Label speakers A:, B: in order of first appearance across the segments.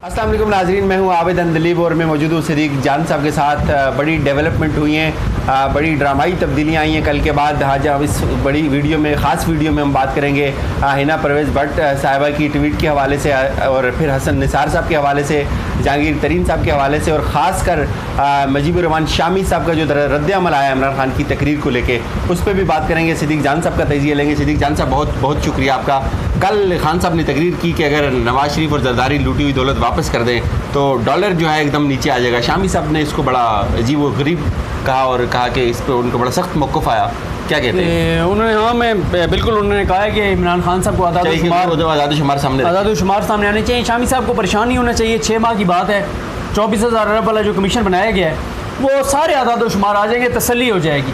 A: अस्सलाम वालेकुम नाज़रीन, मैं हूं आबिद अंदलीब और मैं मौजूद हूँ सदीक जान साहब के साथ। बड़ी डेवलपमेंट हुई हैं, बड़ी ड्रामाई तब्दीलियाँ आई हैं कल के बाद। आज हम इस बड़ी वीडियो में, ख़ास वीडियो में हम बात करेंगे हिना परवेज़ भट्ट साहिबा की ट्वीट के हवाले से और फिर हसन निसार साहब के हवाले से, जहांगीर तरीन साहब के हवाले से और ख़ास कर मुजीबुर रहमान शामी साहब का जो रद्द अमल आया इमरान खान की तकरीर को लेके, उस पर भी बात करेंगे। सदीक जान साहब का तजिया लेंगे। सदीक जान साहब, बहुत बहुत शुक्रिया आपका। कल खान साहब ने तकरीर की कि अगर नवाज शरीफ और जरदारी लूटी हुई दौलत वापस कर दें तो डॉलर जो है एकदम नीचे आ जाएगा। शामी साहब ने इसको बड़ा अजीब व गरीब कहा और कहा कि इस पर उनको बड़ा सख्त मौक़िफ़ आया। क्या कहते हैं
B: उन्होंने? हाँ, मैं बिल्कुल, उन्होंने कहा है कि इमरान खान साहब को आज़ाद-ओ-शुमार सामने आने चाहिए। शामी साहब को परेशान नहीं होना चाहिए। 6 माह की बात है, 24,000 अरब वाला जो कमीशन बनाया गया है वो सारे आज़ाद-ओ-शुमार आ जाएंगे, तसल्ली हो जाएगी,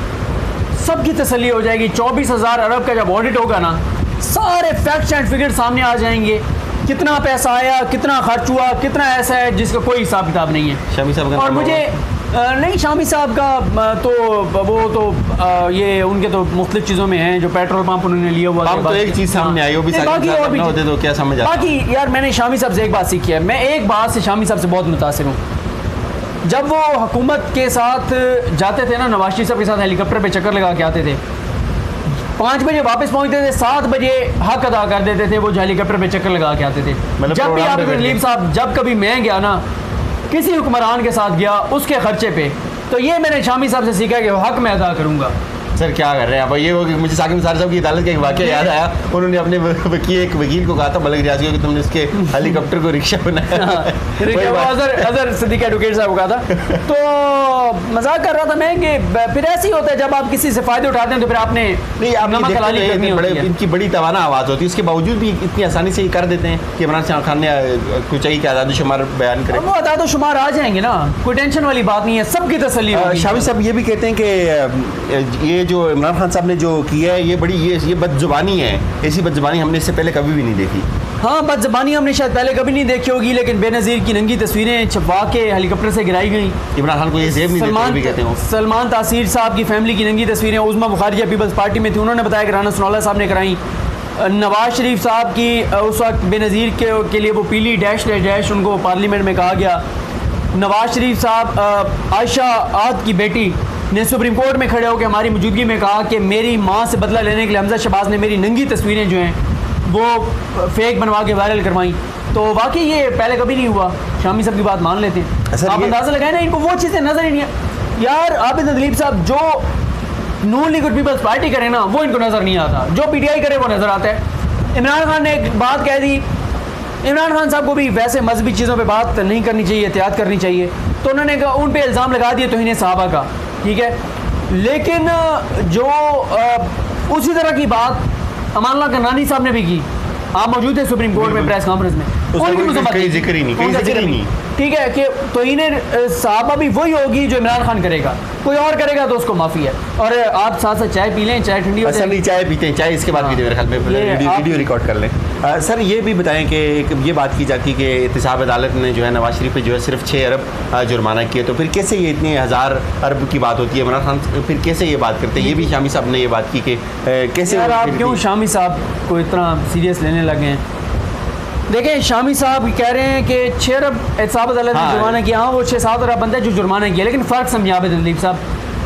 B: सबकी तसल्ली हो जाएगी। 24,000 अरब का जब ऑडिट होगा ना, सारे फैक्ट्स एंड फिगर सामने आ जाएंगे। कितना पैसा आया, कितना खर्च हुआ, कितना ऐसा है जिसका कोई हिसाब किताब नहीं है।
A: शामी साहब
B: और मुझे नहीं, शामी साहब का तो वो तो ये उनके तो मुख्तलिफ चीज़ों में हैं। जो पेट्रोल पंप उन्होंने लिया हुआ
A: है, तो एक चीज़ सामने आई, वो भी होते तो क्या समझ आता।
B: बाकी यार, मैंने शामी साहब से एक बात सीखी है। मैं एक बात से शामी साहब से बहुत मुतासिर हूँ। जब वो हुकूमत के साथ जाते थे ना, नवाज शरीफ साहब के साथ हेलीकॉप्टर पे चक्कर लगा के आते थे, 5 बजे वापस पहुंचते थे, 7 बजे हक अदा कर देते थे वो जो हेलीकॉप्टर पे चक्कर लगा के आते थे। जब भी आबिद अंदलीब साहब, जब कभी मैं गया ना किसी हुक्मरान के साथ गया उसके खर्चे पे, तो ये मैंने शामी साहब से सीखा कि हक मैं अदा करूँगा।
A: सर क्या कर रहे हैं आप? ये वो मुझे साकिब निसार साहब की अदालत का एक वाक़या याद आया। उन्होंने अपने एक वकील को कहा था, मलिक रियासी को, कि तुमने इसके हेलीकॉप्टर को रिक्शा बनाया।
B: अजहर सिद्दीकी एडवोकेट साहब को कहा था। तो मजाक कर रहा था मैं कि फिर ऐसे ही होता है, जब आप किसी से फ़ायदे उठाते हैं तो फिर आपने इनकी
A: बड़ी तवाना आवाज़ होती है, उसके बावजूद भी इतनी आसानी से ये कर देते हैं कि इमरान खान ने कुछ चाहिए कि आज़ाद-ओ-शुमार बयान करें।
B: वो आज़ाद-ओ-शुमार आ जाएंगे ना, कोई टेंशन वाली बात नहीं है, सबकी तसल्ली।
A: शामी साहब ये भी कहते हैं कि ये जो इमरान खान साहब ने जो किया है ये बड़ी ये बदजुबानी है। ऐसी बदजुबानी हमने इससे पहले कभी भी नहीं देखी।
B: हाँ, बदजुबानी हमने शायद पहले कभी नहीं देखी होगी, लेकिन बेनज़ीर की नंगी तस्वीरें छपवा के हेलीकॉप्टर से गिराई गई।
A: इमरान खान को ये जेब नहीं देते भी कहते हैं।
B: सलमान तासीर साहब की फैमिली की नंगी तस्वीरें उस्मा बुखारिया पीपल्स पार्टी में थी, उन्होंने बताया कि राना सनाउल्लाह साहब ने कराई। नवाज शरीफ साहब की उस वक्त बेनज़ीर के लिए वो पीली डैश उनको पार्लियामेंट में कहा गया। नवाज शरीफ साहब आयशा आद की बेटी ने सुप्रीम कोर्ट में खड़े होकर हमारी मौजूदगी में कहा कि मेरी माँ से बदला लेने के लिए हमजा शहबाज ने मेरी नंगी तस्वीरें जो हैं वो फेक बनवा के वायरल करवाई। तो वाकई ये पहले कभी नहीं हुआ। शामी साहब की बात मान लेते हैं। आप अंदाज़ा लगाए ना, इनको वो चीज़ें नज़र ही नहीं है। यार आबिद अंदलीब साहब जो नून लीग और पीपल्स पार्टी करे ना, वो इनको नज़र नहीं आता, जो PTI करे वो नज़र आता है। इमरान खान ने एक बात कह दी, इमरान खान साहब को भी वैसे मजहबी चीज़ों पे बात नहीं करनी चाहिए, एहतियात करनी चाहिए, तो उन्होंने उन पे इल्ज़ाम लगा दिए तौहीन सहाबा का, ठीक है। लेकिन जो उसी तरह की बात अमानुल्लाह करनानी साहब ने भी की। आप मौजूद थे सुप्रीम कोर्ट में प्रेस कॉन्फ्रेंस में,
A: कहीं जिक्र ही नहीं,
B: ठीक है, कि तौहीन सहाबा भी वही होगी जो इमरान खान करेगा, कोई और करेगा तो उसको माफ़ी है। और आप साथ साथ चाय पी लें, चाय ठंडी हो जाए।
A: चाय पीते हैं, चाय इसके बाद पीते हैं, मेरे ख्याल में वीडियो रिकॉर्ड कर लें। सर ये भी बताएं कि ये बात की जाती है कि एहतिसाब अदालत ने जो है नवाज शरीफ पे जो है सिर्फ 6 अरब जुर्माना किया, तो फिर कैसे ये इतने 1000 अरब की बात होती है? इमरान खान फिर कैसे ये बात करते हैं? ये भी शामी साहब ने ये बात की कि कैसे
B: आप क्यों शामी साहब को इतना सीरियस लेने लगे हैं? देखें, शामी साहब कह रहे हैं कि 6 अरब एहतिसाब अदालत ने जुर्माना किया। हाँ, वो 6-7 अरब बनता है जो जुर्माना किया, लेकिन फ़र्क समझे आबिद अंदलीब साहब,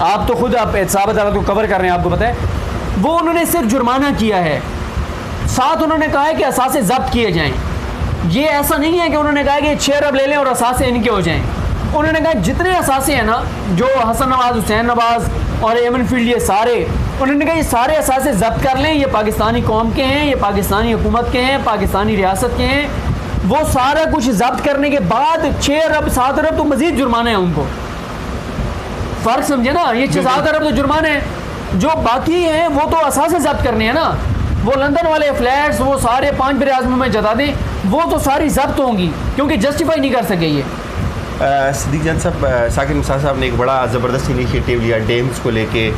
B: आप तो खुद आप एहतिसाब अदालत को कवर कर रहे हैं, आपको पता है वो उन्होंने सिर्फ जुर्माना किया है, साथ उन्होंने कहा है कि असासे ज़ब्त किए जाएँ। ये ऐसा नहीं है कि उन्होंने कहा कि 6 अरब ले लें और असासे इनके हो जाएँ। उन्होंने कहा जितने असासे हैं ना, जो हसन नवाज, हुसैन नवाज और एमन फील्ड, ये सारे, उन्होंने कहा ये सारे असासे ज़ब्त कर लें, ये पाकिस्तानी कौम के हैं, ये पाकिस्तानी हुकूमत के हैं, पाकिस्तानी रियासत के हैं। वो सारा कुछ ज़ब्त करने के बाद 6 अरब 7 अरब तो मज़ीद जुर्माने हैं उनको। फ़र्क समझे ना, ये 6-7 अरब तो जुर्माने हैं, जो बाकी हैं वो तो असासे ज़ब्त करने हैं ना। वो लंदन वाले फ्लैट्स वो सारे 5 बर आज़म में जता दें, वो तो सारी ज़ब्त होंगी, क्योंकि जस्टिफाई नहीं कर सके ये।
A: सदीक जान साहब, साकिब निसार साहब ने एक बड़ा ज़बरदस्त इनिशिएटिव लिया डैम्स को लेके।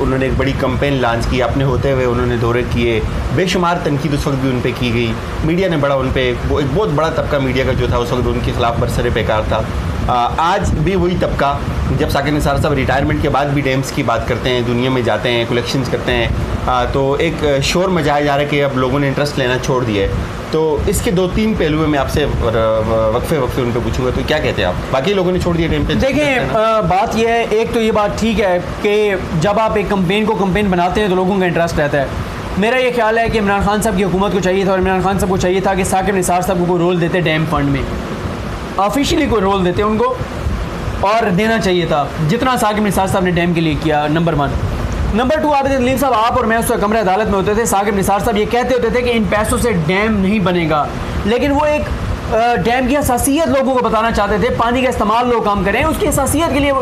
A: उन्होंने एक बड़ी कैंपेन लॉन्च की, अपने होते हुए उन्होंने दौरे किए, बेशुमार तनकीद उस वक्त भी उन पर की गई। मीडिया ने बड़ा उन पर, एक बहुत बड़ा तबका मीडिया का जो था उस वक्त उनके खिलाफ बरसरे बेकार था। आज भी वही तबका, जब साकिब निसार साहब रिटायरमेंट के बाद भी डैम्स की बात करते हैं, दुनिया में जाते हैं, कलेक्शंस करते हैं, तो एक शोर मचाया जा रहा है कि अब लोगों ने इंटरेस्ट लेना छोड़ दिया है। तो इसके 2-3 पहलू में आपसे वक्फे उन पर पूछूंगा, तो क्या कहते हैं आप? बाकी लोगों ने छोड़ दिया डैम पे।
B: देखें, बात यह है, एक तो ये बात ठीक है कि जब आप एक कैंपेन को कैंपेन बनाते हैं तो लोगों का इंटरेस्ट रहता है। मेरा ये ख्याल है कि इमरान खान साहब की हुकूमत को चाहिए था, और इमरान खान साहब को चाहिए था कि साकिब निसार साहब को कोई रोल देते डैम फंड में, ऑफिशियली कोई रोल देते उनको, और देना चाहिए था जितना साकिब निसार साहब ने डैम के लिए किया, नंबर 1। नंबर 2, आबिद दलील साहब, आप और मैं उस कमरे अदालत में होते थे, साकिब निसार साहब ये कहते होते थे कि इन पैसों से डैम नहीं बनेगा, लेकिन वो एक डैम की हसासियत लोगों को बताना चाहते थे, पानी का इस्तेमाल लोग कम करें, उसकी हसासियत के लिए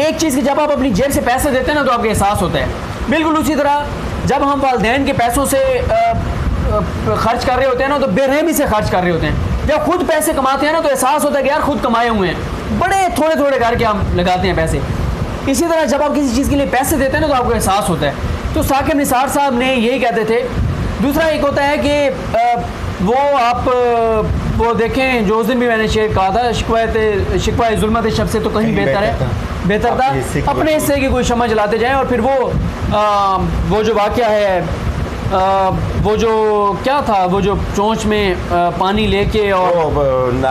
B: एक चीज़ की जब आप अपनी जेब से पैसे देते हैं ना तो आपको एहसास होता है। बिल्कुल उसी तरह जब हम वालिदैन के पैसों से खर्च कर रहे होते हैं ना तो बेरहमी से खर्च कर रहे होते हैं। जब खुद पैसे कमाते हैं ना तो एहसास होता है कि यार खुद कमाए हुए हैं, बड़े थोड़े थोड़े करके हम लगाते हैं पैसे। इसी तरह जब आप किसी चीज़ के लिए पैसे देते हैं ना तो आपको एहसास होता है। तो साकिब निसार साहब ने यही कहते थे। दूसरा एक होता है कि वो आप वो देखें, जो उस दिन भी मैंने शेयर कहा था, शिकवा जुल्मत शब से तो कहीं बेहतर था अपने हिस्से की कोई शम्मा जलाते जाएं। और फिर वो जो वाक़या है, वो जो क्या था, वो जो चोंच में पानी लेके और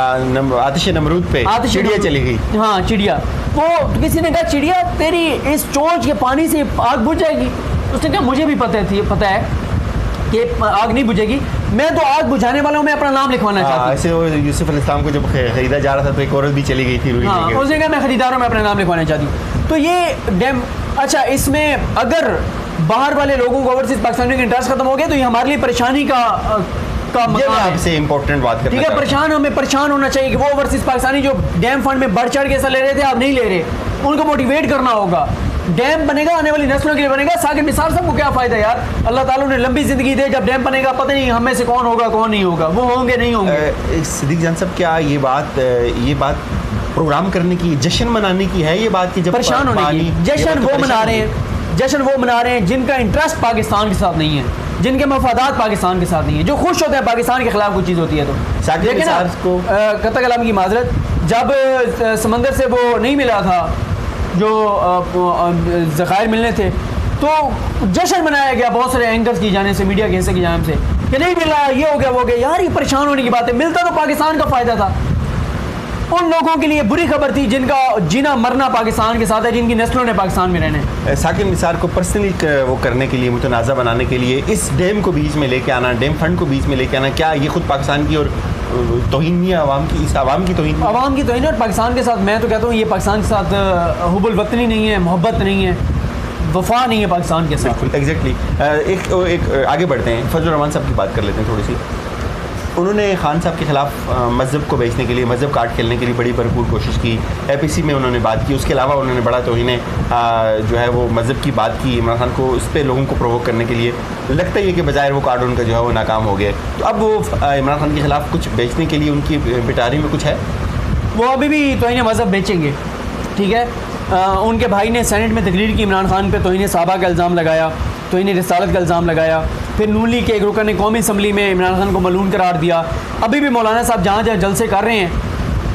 A: आतिश नमरूद पे चिड़िया चली गई।
B: हाँ, चिड़िया, वो किसी ने कहा चिड़िया तेरी इस चोंच के पानी से आग बुझ जाएगी। उसने कहा मुझे भी पता है कि आग नहीं बुझेगी, मैं तो आग बुझाने वाला हूँ, मैं अपना नाम लिखवाना चाहता हूँ।
A: ऐसे वो यूसुफ अलैहिस्सलाम को जब खरीदा जा रहा था तो एक औरत भी चली गई थी।
B: हाँ, उसने कहा मैं खरीदार हूँ, मैं अपना नाम लिखवाना चाहती हूँ। तो ये डैम, अच्छा, इसमें अगर बाहर वाले लोगों को ओवरसीज पाकिस्तानियों का इंटरेस्ट खत्म हो गया तो ये हमारे लिए परेशानी का
A: आपसे इम्पोर्टेंट बात करना,
B: ठीक है। हमें परेशान होना चाहिए कि वो ओवरसीज पाकिस्तानी जो डैम फंड में बढ़ चढ़ के ऐसा ले रहे थे, आप नहीं ले रहे, उनको मोटिवेट करना होगा। डैम बनेगा, आने वाली नस्लों के लिए बनेगा। साकिब निसार साहब को क्या फ़ायदा यार, अल्लाह ताला ने लंबी ज़िंदगी दे, जब डैम बनेगा पता नहीं हमें से कौन होगा कौन नहीं होगा, वो होंगे नहीं होंगे।
A: सिद्दीक जान साहब, क्या ये बात प्रोग्राम करने की, जश्न मनाने की है ये बात की? जब
B: परेशान होने की जश्न वो मना रहे हैं जिनका इंटरेस्ट पाकिस्तान के साथ नहीं है, जिनके मफादात पाकिस्तान के साथ नहीं है, जो खुश होते हैं पाकिस्तान के खिलाफ कोई चीज़ होती है तो। देखिए ना, कत्ता कलाम की माजरत, जब समंदर से वो नहीं मिला था जो ज़खायर मिलने थे तो जश्न मनाया गया बहुत सारे एंकर्स की जाने से, मीडिया के हिस्से की जाने से, कि नहीं मिला, ये हो गया वो हो गया। यार ये परेशान होने की बात है, मिलता तो पाकिस्तान का फ़ायदा था। उन लोगों के लिए बुरी खबर थी जिनका जीना मरना पाकिस्तान के साथ है, जिनकी नस्लों ने पाकिस्तान में रहना है।
A: साकिब निसार को पर्सनली वो करने के लिए, मुतनाज़ा बनाने के लिए, इस डैम को बीच में लेके आना, डैम फंड को बीच में लेके आना, क्या ये खुद पाकिस्तान की और तौहीन नहीं है आवाम की? इस आवाम की तौहीन
B: और पाकिस्तान के साथ, मैं तो कहता हूँ ये पाकिस्तान के साथ हुब्बुल वतनी नहीं है, मोहब्बत नहीं है, वफा नहीं है पाकिस्तान के साथ।
A: बिल्कुल, एग्जैक्टली। एक आगे बढ़ते हैं, फजल रहमान साहब की बात कर लेते हैं थोड़ी सी। उन्होंने खान साहब के ख़िलाफ़ मज़हब को बेचने के लिए, मज़हब कार्ड खेलने के लिए बड़ी भरपूर कोशिश की। APC में उन्होंने बात की, उसके अलावा उन्होंने बड़ा तौहीन जो है वो मज़हब की बात की इमरान खान को, उस पर लोगों को प्रोवोक करने के लिए। लगता ही है कि बजाय वो कार्ड उनका जो है वो नाकाम हो गया। तो अब वो इमरान खान के ख़िलाफ़ कुछ बेचने के लिए उनकी पिटारी में कुछ है?
B: वो अभी भी तौहीन मज़हब बेचेंगे, ठीक है। उनके भाई ने सेनेट में तकरीर की, इमरान खान पर तौहीन सहाबा का इल्ज़ाम लगाया, तौहीन रिसालत का इल्ज़ाम लगाया। फिर नून लीग के एक रुकन ने कौमी असम्बली में इमरान खान को मलून करार दिया। अभी भी मौलाना साहब जहाँ जहाँ जलसे कर रहे हैं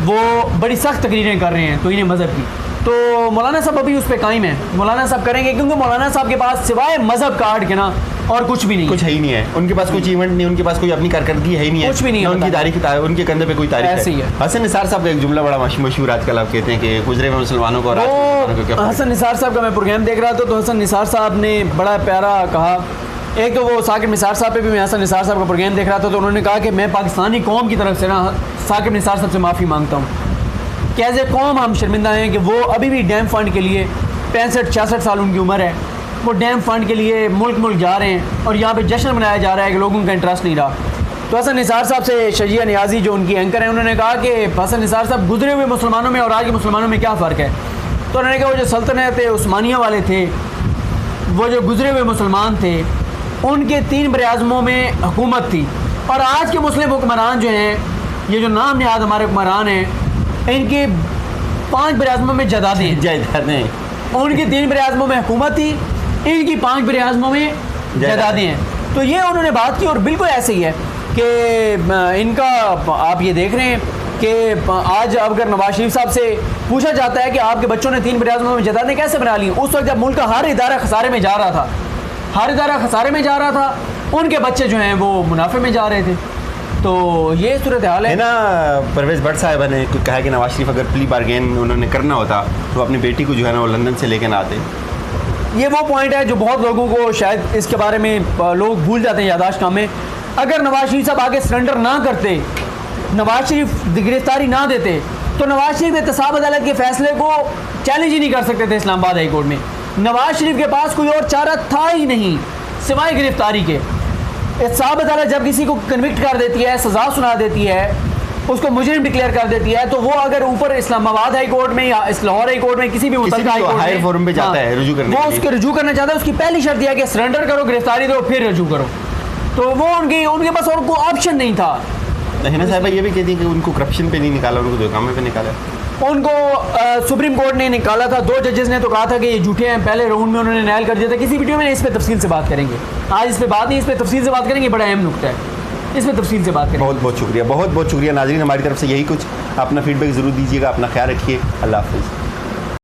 B: वो बड़ी सख्त तकरीरें कर रहे हैं तौहीन मज़हब की। तो मौलाना साहब अभी उस पर कायम है, मौलाना साहब करेंगे, क्योंकि मौलाना साहब के पास सिवाय मज़हब कार्ड के ना और कुछ भी नहीं,
A: कुछ है ही नहीं है उनके पास, कुछ इवेंट नहीं, उनके पास कोई अपनी कारकर्दगी है ही नहीं है,
B: कुछ भी नहीं है
A: उनकी तारीख, उनके कंधे पे कोई तारीख
B: ऐसे ही है।
A: हसन निसार साहब का एक जुमला बड़ा मशहूर आजकल, आप कहते हैं कि गुजरे हुए मुसलमानों को और
B: हसन निसार साहब का मैं प्रोग्राम देख रहा था तो हसन निसार साहब ने बड़ा प्यारा कहा। एक तो वो साकिब निसार साहब पे भी मैं हसन निसार साहब का प्रोग्राम देख रहा था तो उन्होंने कहा कि मैं पाकिस्तानी कौम की तरफ से ना साकिब निसार साहब से माफ़ी मांगता हूँ कि एज ए कौम हम शर्मिंदा हैं कि वो अभी भी डैम फंड के लिए 65-66 साल उनकी उम्र है, वो डैम फंड के लिए मुल्क जा रहे हैं और यहाँ पे जश्न मनाया जा रहा है कि लोगों का इंटरेस्ट नहीं रहा। तो हसन निसार साहब से शजिया नियाज़ी जो उनकी एंकर हैं उन्होंने कहा कि हसन निसार साहब गुजरे हुए मुसलमानों में और आज के मुसलमानों में क्या फ़र्क है। तो उन्होंने कहा वो जो सल्तनत उस्मानिया वाले थे, वो जो गुजरे हुए मुसलमान थे, उनके 3 बराज़मों में हुकूमत थी और आज के मुस्लिम हुक्मरान जो हैं, ये जो नाम नहाद हमारे हुक्मरान हैं, इनके 5 बराज़मों में जायदादें, उनकी 3 बराज़मों में हुकूमत थी, इनकी 5 बराज़मों में जायदादें हैं। तो ये उन्होंने बात की और बिल्कुल ऐसे ही है कि इनका आप ये देख रहे हैं कि आज अगर नवाज शरीफ साहब से पूछा जाता है कि आपके बच्चों ने 3 बराज़ों में जदादें कैसे बना ली, उस वक्त जब मुल्क का हर इदारा खसारे में जा रहा था, हर इदारा खसारे में जा रहा था, उनके बच्चे जो हैं वो मुनाफे में जा रहे थे। तो ये सूरत हाल है
A: ना। परवेज़ भट्ट साहब ने कहा कि नवाज शरीफ अगर प्ली बारगेन उन्होंने करना होता तो अपनी बेटी को जो है ना वो लंदन से लेकर ना आते।
B: ये वो पॉइंट है जो बहुत लोगों को शायद इसके बारे में लोग भूल जाते हैं यादाश्त काम में। अगर नवाज शरीफ साहब आगे सरेंडर ना करते, नवाज शरीफ गिरफ्तारी ना देते, तो नवाज शरीफ एहतसाब अदालत के फैसले को चैलेंज ही नहीं कर सकते थे इस्लामाबाद हाई कोर्ट में। नवाज शरीफ के पास कोई और चारा था ही नहीं सिवाय गिरफ्तारी के। एहतसाब अदालत जब किसी को कन्विक्ट कर देती है, सज़ा सुना देती है, उसको मुजरिम डिक्लेयर कर देती है, तो वो अगर ऊपर इस्लामाबाद हाई कोर्ट में या लाहौर हाई कोर्ट में किसी भी
A: हायर फोरम पे जाता है रुजू करने,
B: वो उसके रुजू करना चाहता है, उसकी पहली शर्त यह है कि सरेंडर करो, गिरफ्तारी दो, फिर रुजू करो। तो वो उनके पास और कोई ऑप्शन नहीं था।
A: हिना साहब ये भी कहती है कि उनको करप्शन पे नहीं निकाला, उनको धोखामे पे निकाला।
B: उनको सुप्रीम कोर्ट ने निकाला था, 2 जजेस ने तो कहा था कि ये झूठे हैं, पहले राउंड में उन्होंने नायल कर दिया था। किसी वीडियो में इस पर तफसील से बात करेंगे, आज इस पर बात नहीं, इस पर तफसील से बात करेंगे, बड़ा अहम नुकता है, इस पर तफसील से बात करेंगे।
A: बहुत बहुत शुक्रिया, बहुत बहुत शुक्रिया नाज़रीन, हमारी तरफ से यही कुछ। अपना फीडबैक ज़रूर दीजिएगा, अपना ख्याल रखिए, अल्लाह हाफ़िज़।